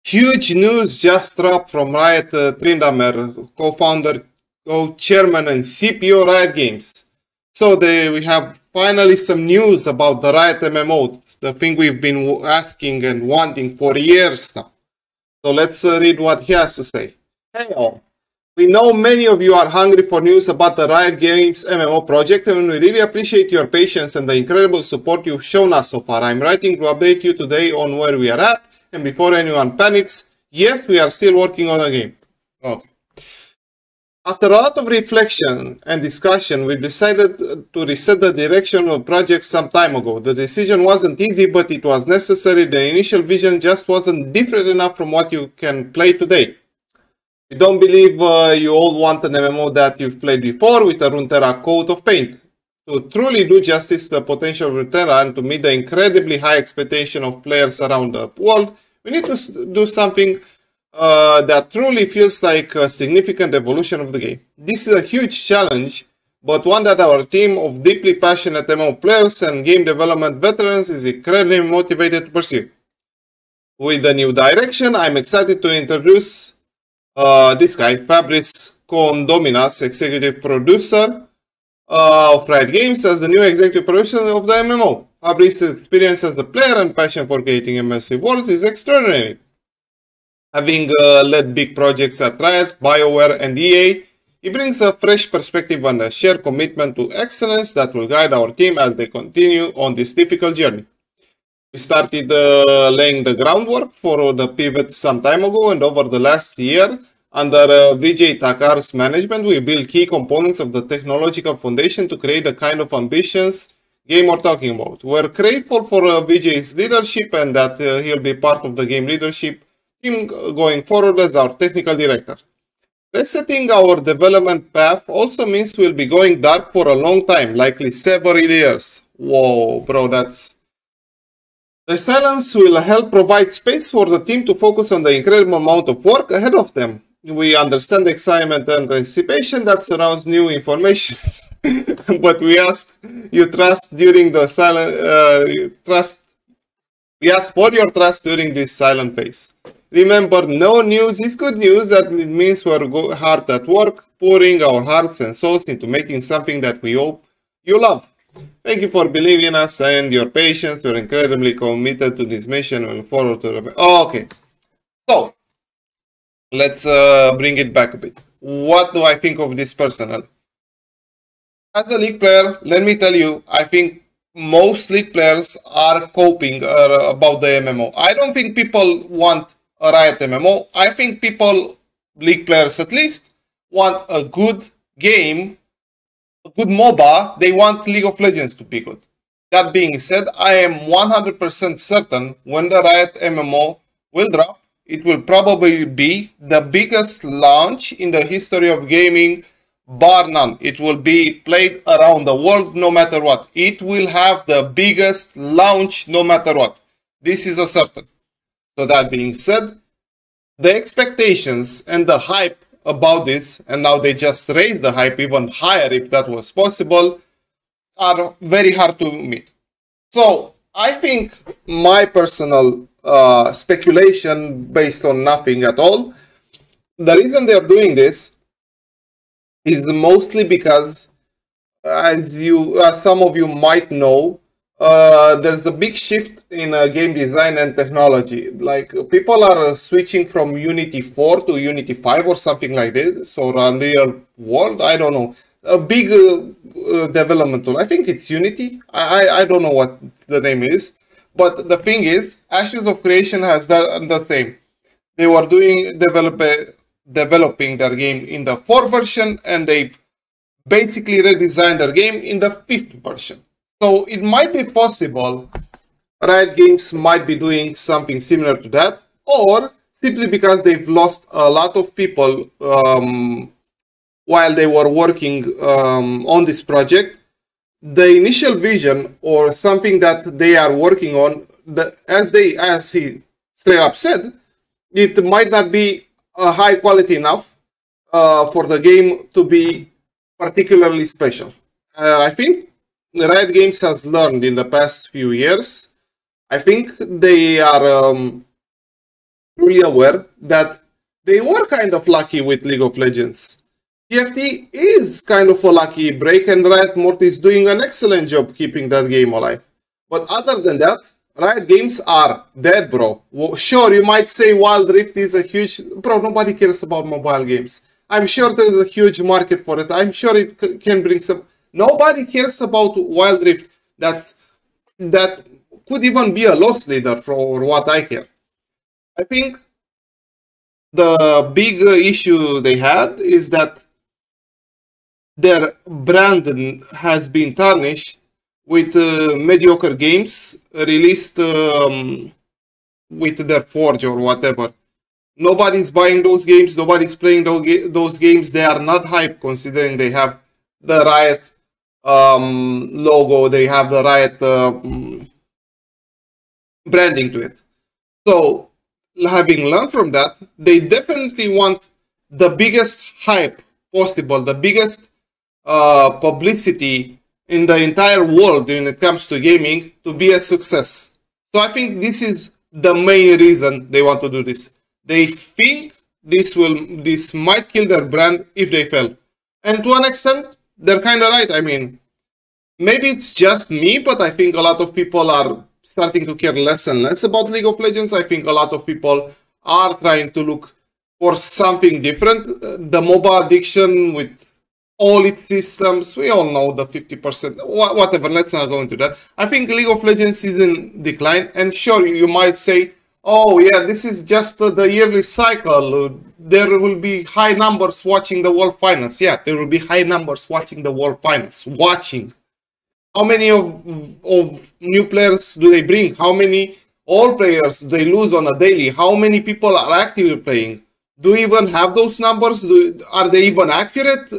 Huge news just dropped from Riot Trindamer, co-founder, co-chairman and CPO Riot Games. So we have finally some news about the Riot MMO, the thing we've been asking and wanting for years now. So let's read what he has to say. Hey all, we know many of you are hungry for news about the Riot Games MMO project, and we really appreciate your patience and the incredible support you've shown us so far. I'm writing to update you today on where we are at. And before anyone panics, yes, we are still working on a game. Okay. After a lot of reflection and discussion, we decided to reset the direction of the project some time ago. The decision wasn't easy, but it was necessary. The initial vision just wasn't different enough from what you can play today. We don't believe you all want an MMO that you've played before with a Runeterra coat of paint. To truly do justice to the potential of Runeterra and to meet the incredibly high expectation of players around the world, we need to do something that truly feels like a significant evolution of the game. This is a huge challenge, but one that our team of deeply passionate MMO players and game development veterans is incredibly motivated to pursue. With the new direction, I'm excited to introduce this guy, Fabrice Condominas, executive producer of Riot Games, as the new executive producer of the MMO. Fabrice's experience as a player and passion for creating immersive worlds is extraordinary. Having led big projects at Riot, BioWare and EA, he brings a fresh perspective and a shared commitment to excellence that will guide our team as they continue on this difficult journey. We started laying the groundwork for the pivot some time ago, and over the last year, under Vijay Thakur's management, we built key components of the technological foundation to create the kind of ambitious game we're talking about. We're grateful for Vijay's leadership and that he'll be part of the game leadership team going forward as our technical director. Resetting our development path also means we'll be going dark for a long time, likely several years. Whoa, bro, that's... The silence will help provide space for the team to focus on the incredible amount of work ahead of them. We understand the excitement and anticipation that surrounds new information, but we ask you trust during the silent We ask for your trust during this silent phase. Remember, no news is good news. That means we're hard at work, pouring our hearts and souls into making something that we hope you love. Thank you for believing in us and your patience. We're incredibly committed to this mission and look forward to the... Okay, so let's bring it back a bit. What do I think of this personally? As a League player, let me tell you, I think most League players are coping about the MMO. I don't think people want a Riot MMO. I think people, League players at least, want a good game, a good MOBA. They want League of Legends to be good. That being said, I am 100% certain when the Riot MMO will drop, it will probably be the biggest launch in the history of gaming, bar none. It will be played around the world no matter what. It will have the biggest launch no matter what. This is a certain. So that being said, the expectations and the hype about this, and now they just raised the hype even higher if that was possible, are very hard to meet. So I think my personal speculation based on nothing at all, the reason they're doing this is mostly because, as some of you might know, there's a big shift in game design and technology. Like, people are switching from Unity 4 to Unity 5 or something like this, or Unreal World, I don't know. A big development tool. I think it's Unity. I don't know what the name is. But the thing is, Ashes of Creation has done the same. They were developing their game in the 4th version, and they've basically redesigned their game in the 5th version. So it might be possible Riot Games might be doing something similar to that, or simply because they've lost a lot of people while they were working on this project. The initial vision or something that they are working on, as he straight up said, it might not be high quality enough for the game to be particularly special. I think Riot Games has learned in the past few years. I think they are truly aware that they were kind of lucky with League of Legends. TFT is kind of a lucky break, and Riot Morty is doing an excellent job keeping that game alive. But other than that, Riot games are dead, bro. Sure, you might say Wild Rift is a huge... Bro, nobody cares about mobile games. I'm sure there's a huge market for it. I'm sure it can bring some... Nobody cares about Wild Rift. That could even be a loss leader for what I care. I think the big issue they had is that their brand has been tarnished with mediocre games released with their Forge or whatever. Nobody's buying those games, nobody's playing those games. They are not hype considering they have the Riot logo, they have the Riot branding to it. So, having learned from that, they definitely want the biggest hype possible, the biggest publicity in the entire world when it comes to gaming to be a success. So I think this is the main reason they want to do this. They think this might kill their brand if they fail. And to an extent, they're kind of right. I mean, maybe it's just me, but I think a lot of people are starting to care less and less about League of Legends. I think a lot of people are trying to look for something different. The MOBA addiction with all its systems, we all know the 50%, whatever, let's not go into that. I think League of Legends is in decline, and sure, you might say, oh yeah, this is just the yearly cycle. There will be high numbers watching the World Finals. Yeah, there will be high numbers watching the World Finals. How many of new players do they bring? How many old players do they lose on a daily? How many people are actively playing? Do we even have those numbers? Are they even accurate?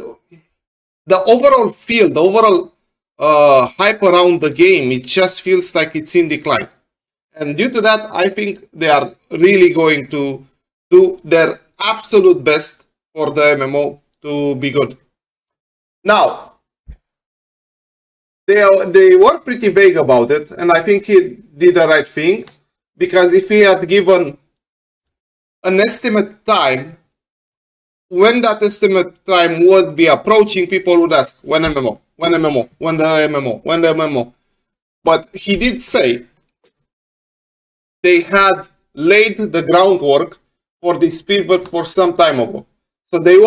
The overall feel, the overall hype around the game, it just feels like it's in decline. And due to that, I think they are really going to do their absolute best for the MMO to be good. Now, they were pretty vague about it, and I think he did the right thing, because if he had given an estimate time, when that estimate time would be approaching, people would ask, when MMO, when MMO, when the MMO, when the MMO. But he did say they had laid the groundwork for this pivot for some time ago. So they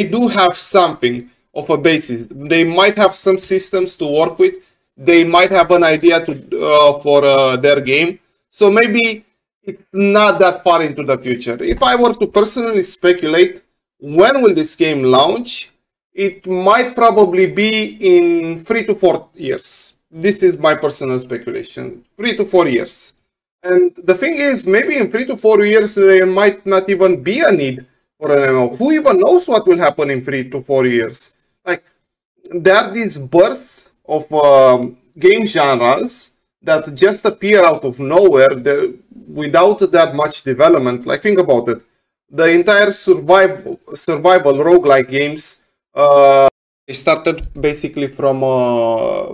do have something of a basis. They might have some systems to work with. They might have an idea for their game. So maybe it's not that far into the future. If I were to personally speculate, when will this game launch? It might probably be in 3 to 4 years. This is my personal speculation. 3 to 4 years. And the thing is, maybe in 3 to 4 years, there might not even be a need for an MMO. Who even knows what will happen in 3 to 4 years? Like, there are these bursts of game genres that just appear out of nowhere without that much development. Like, think about it. The entire survival roguelike games, they started basically from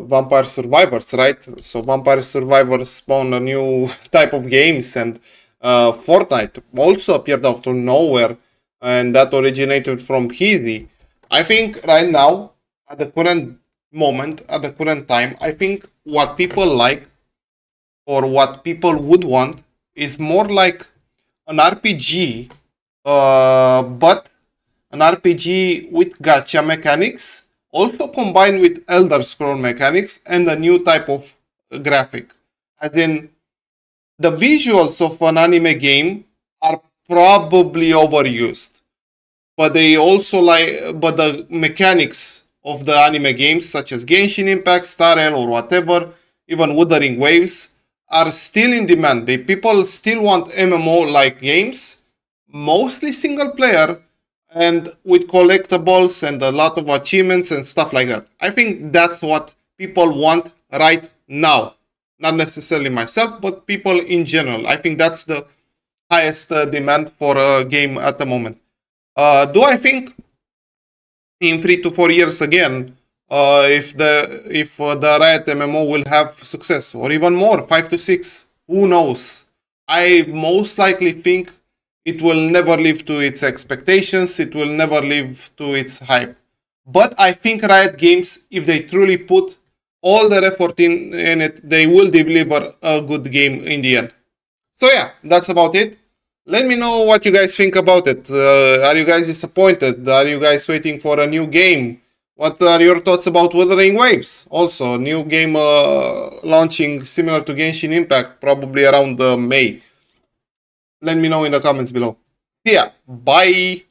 Vampire Survivors, right? So Vampire Survivors spawned a new type of games, and Fortnite also appeared out of nowhere, and that originated from Heezy. I think right now, at the current moment, at the current time, I think what people like, or what people would want, is more like an RPG, but an RPG with gacha mechanics, also combined with Elder Scroll mechanics and a new type of graphic. As in, the visuals of an anime game are probably overused, but but the mechanics of the anime games, such as Genshin Impact, Star Rail, or whatever, even Wuthering Waves, are still in demand. People still want MMO-like games, mostly single player, and with collectibles and a lot of achievements and stuff like that. I think that's what people want right now. Not necessarily myself, but people in general. I think that's the highest demand for a game at the moment. Do I think in 3 to 4 years again, if the Riot MMO will have success, or even more, 5 to 6, who knows? I most likely think it will never live to its expectations, it will never live to its hype. But I think Riot Games, if they truly put all their effort in it, they will deliver a good game in the end. So yeah, that's about it. Let me know what you guys think about it. Are you guys disappointed? Are you guys waiting for a new game? What are your thoughts about Wuthering Waves? Also, new game launching similar to Genshin Impact, probably around May. Let me know in the comments below. See ya. Bye.